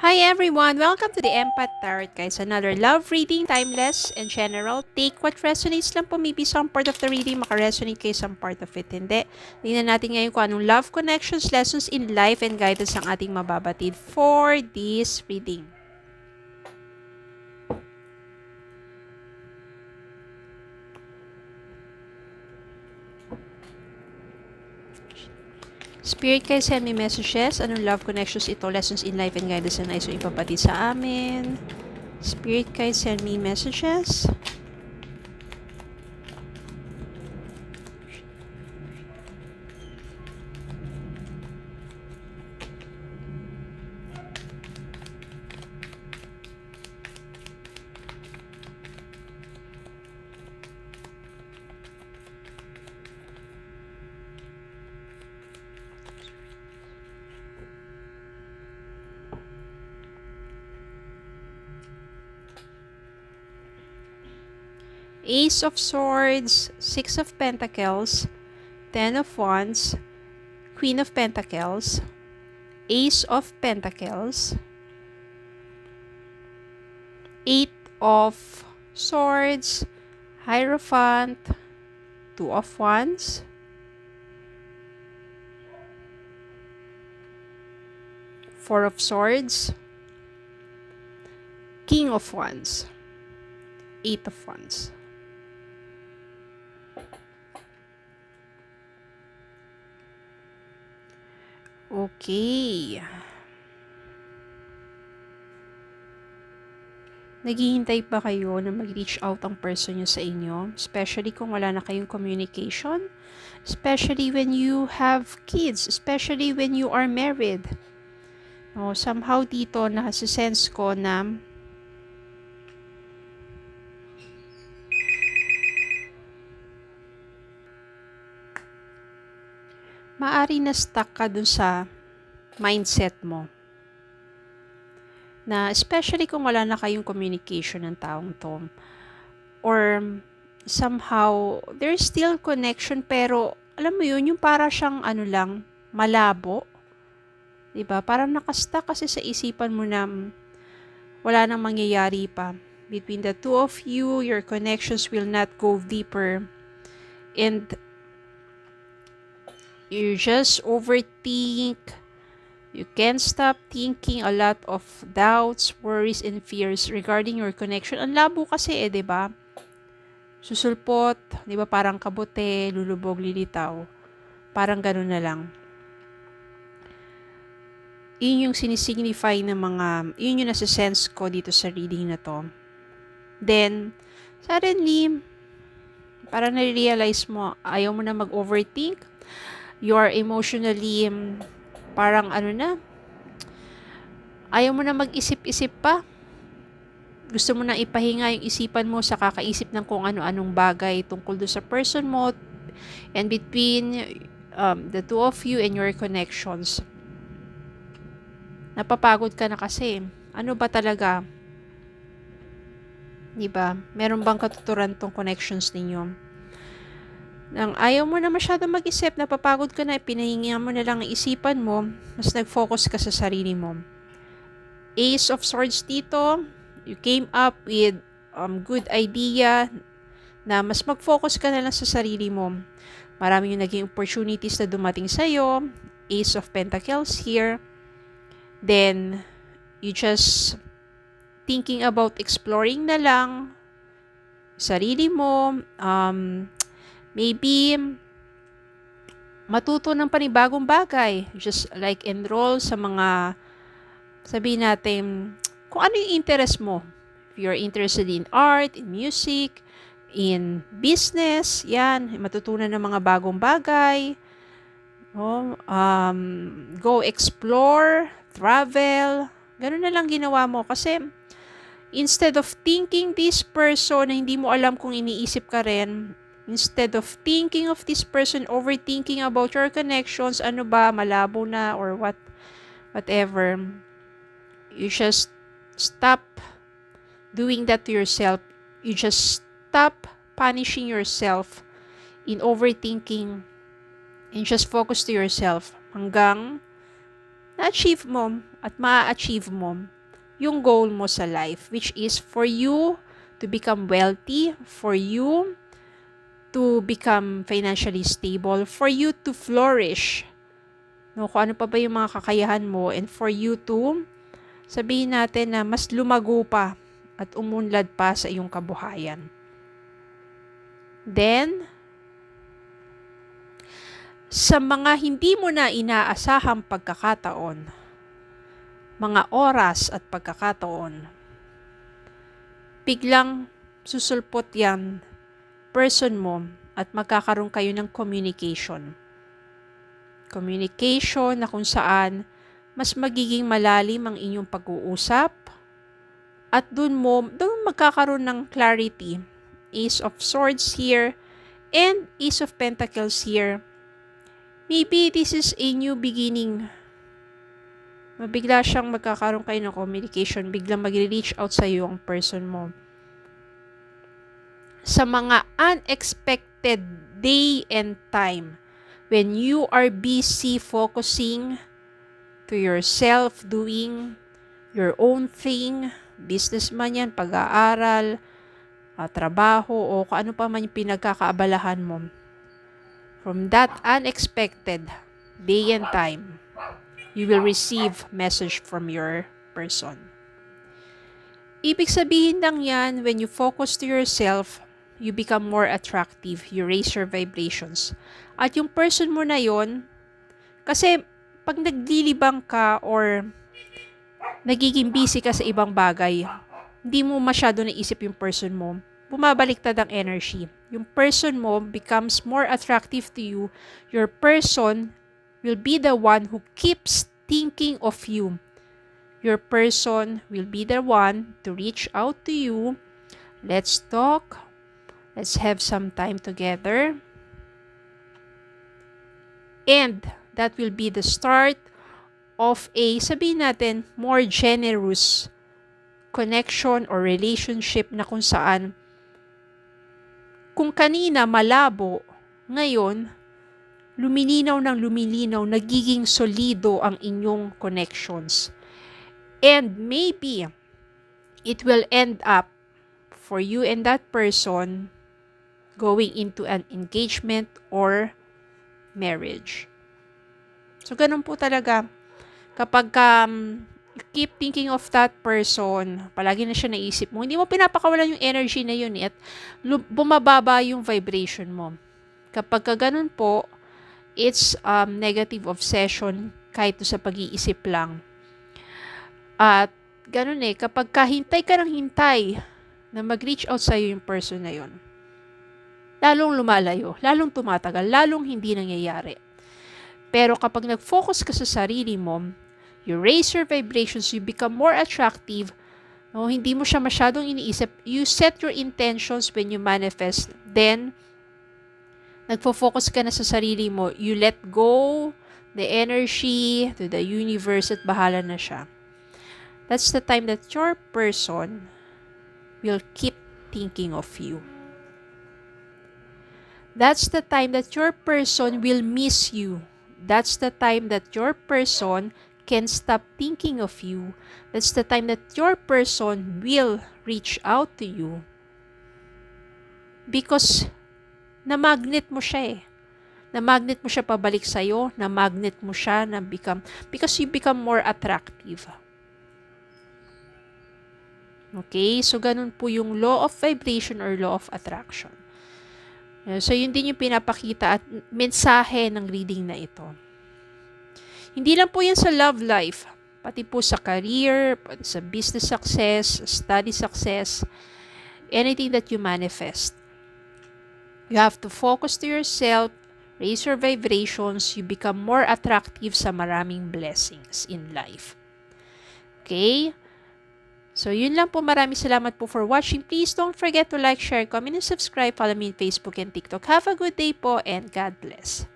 Hi everyone! Welcome to the Empath Tarot, guys. Another love reading, timeless and general. Take what resonates lang po. Maybe some part of the reading makaresonate kayo, some part of it hindi. Tingnan natin ngayon kung anong love connections, lessons in life, and guidance ang ating mababatid for this reading. Spirit, guys, send me messages. Anong love connections ito, lessons in life, and guidance na nais ipabatid sa amin. Spirit, guys, send me messages. Ace of Swords, Six of Pentacles, Ten of Wands, Queen of Pentacles, Ace of Pentacles, Eight of Swords, Hierophant, Two of Wands, Four of Swords, King of Wands, Eight of Wands. Okay. Naghihintay pa kayo na mag-reach out ang person nyo sa inyo? Especially kung wala na kayong communication? Especially when you have kids? Especially when you are married? No, somehow dito nasa-sense ko na maari na stuck ka dun sa mindset mo. Na especially kung wala na kayong communication ng taong to. Or somehow, there's still connection pero alam mo yun, yung para siyang ano lang, malabo. Diba? Parang nakastuck kasi sa isipan mo na wala nang mangyayari pa. Between the two of you, your connections will not go deeper. And you just overthink. You can't stop thinking a lot of doubts, worries, and fears regarding your connection. Ang labo kasi diba? Susulpot, diba parang kabote, lulubog, lilitaw. Parang ganun na lang. Yun yung sinisignify ng mga, yun yung nasa-sense ko dito sa reading na to. Then, suddenly, parang na-realize mo, ayaw mo na mag-overthink. You are emotionally, parang ano na, ayaw mo na mag-isip-isip pa. Gusto mo na ipahinga yung isipan mo sa kakaisip ng kung ano-anong bagay tungkol do sa person mo and between the two of you and your connections. Napapagod ka na kasi. Ano ba talaga? Diba? Meron bang katuturan tong connections ninyo? Nang ayaw mo na masyado mag-isip, napapagod ka na, pinahinga mo na lang ang isipan mo, mas nag-focus ka sa sarili mo. Ace of Swords dito, you came up with good idea na mas mag-focus ka na lang sa sarili mo. Marami yung naging opportunities na dumating sa'yo. Ace of Pentacles here. Then, you just thinking about exploring na lang sarili mo. Maybe matuto ng panibagong bagay. Just like enroll sa mga, sabihin natin, kung ano yung interest mo. If you're interested in art, in music, in business, yan, matutunan ng mga bagong bagay. Go explore, travel, ganun na lang ginawa mo. Kasi, instead of thinking this person na hindi mo alam kung iniisip ka rin, instead of thinking of this person, overthinking about your connections, ano ba, malabo na, or whatever, you just stop doing that to yourself. You just stop punishing yourself in overthinking and just focus to yourself hanggang na-achieve mo at ma-achieve mo yung goal mo sa life, which is for you to become wealthy, for you to become financially stable, for you to flourish. No, kung ano pa ba yung mga kakayahan mo, and for you to, sabihin natin na mas lumago pa at umunlad pa sa iyong kabuhayan. Then, sa mga hindi mo na inaasahang pagkakataon, mga oras at pagkakataon, biglang susulpot yan person mo at magkakaroon kayo ng communication. Communication na kung saan mas magiging malalim ang inyong pag-uusap at doon magkakaroon ng clarity. Ace of Swords here and Ace of Pentacles here. Maybe this is a new beginning. Mabigla siyang magkakaroon kayo ng communication. Biglang mag-reach out sa iyo ang person mo. Sa mga unexpected day and time, when you are busy focusing to yourself, doing your own thing, business man yan, pag-aaral, trabaho, o kung ano pa man yung pinagkakaabalahan mo. From that unexpected day and time, you will receive message from your person. Ibig sabihin lang yan, when you focus to yourself, you become more attractive, you raise your vibrations. At yung person mo na yon, kasi pag naglilibang ka or nagiging busy ka sa ibang bagay, hindi mo masyado naisip yung person mo, bumabaliktad ang energy. Yung person mo becomes more attractive to you. Your person will be the one who keeps thinking of you. Your person will be the one to reach out to you. Let's talk. Let's have some time together. And that will be the start of a, sabihin natin, more generous connection or relationship na kung saan kung kanina malabo, ngayon, lumilinaw ng lumilinaw, nagiging solido ang inyong connections. And maybe, it will end up for you and that person going into an engagement or marriage. So, ganun po talaga. Kapag you keep thinking of that person, palagi na siya naisip mo, hindi mo pinapakawalan yung energy na yun at bumababa yung vibration mo. Kapag ganun po, it's negative obsession kahit sa pag-iisip lang. At ganun kapag hintay ka ng hintay na mag-reach out sa'yo yung person na yun, lalong lumalayo, lalong tumatagal, lalong hindi nangyayari. Pero kapag nag-focus ka sa sarili mo, you raise your vibrations, you become more attractive, no? Hindi mo siya masyadong iniisip, you set your intentions when you manifest, then, nagfo-focus ka na sa sarili mo, you let go the energy to the universe at bahala na siya. That's the time that your person will keep thinking of you. That's the time that your person will miss you. That's the time that your person can stop thinking of you. That's the time that your person will reach out to you. Because na-magnet mo siya Na-magnet mo siya pabalik sa'yo. Na-magnet mo siya because you become more attractive. Okay? So, ganun po yung law of vibration or law of attraction. So, yun din yung pinapakita at mensahe ng reading na ito. Hindi lang po yan sa love life, pati po sa career, pati sa business success, study success, anything that you manifest. You have to focus to yourself, raise your vibrations, you become more attractive sa maraming blessings in life. Okay? So, yun lang po. Maraming salamat po for watching. Please don't forget to like, share, comment, and subscribe. Follow me on Facebook and TikTok. Have a good day po and God bless.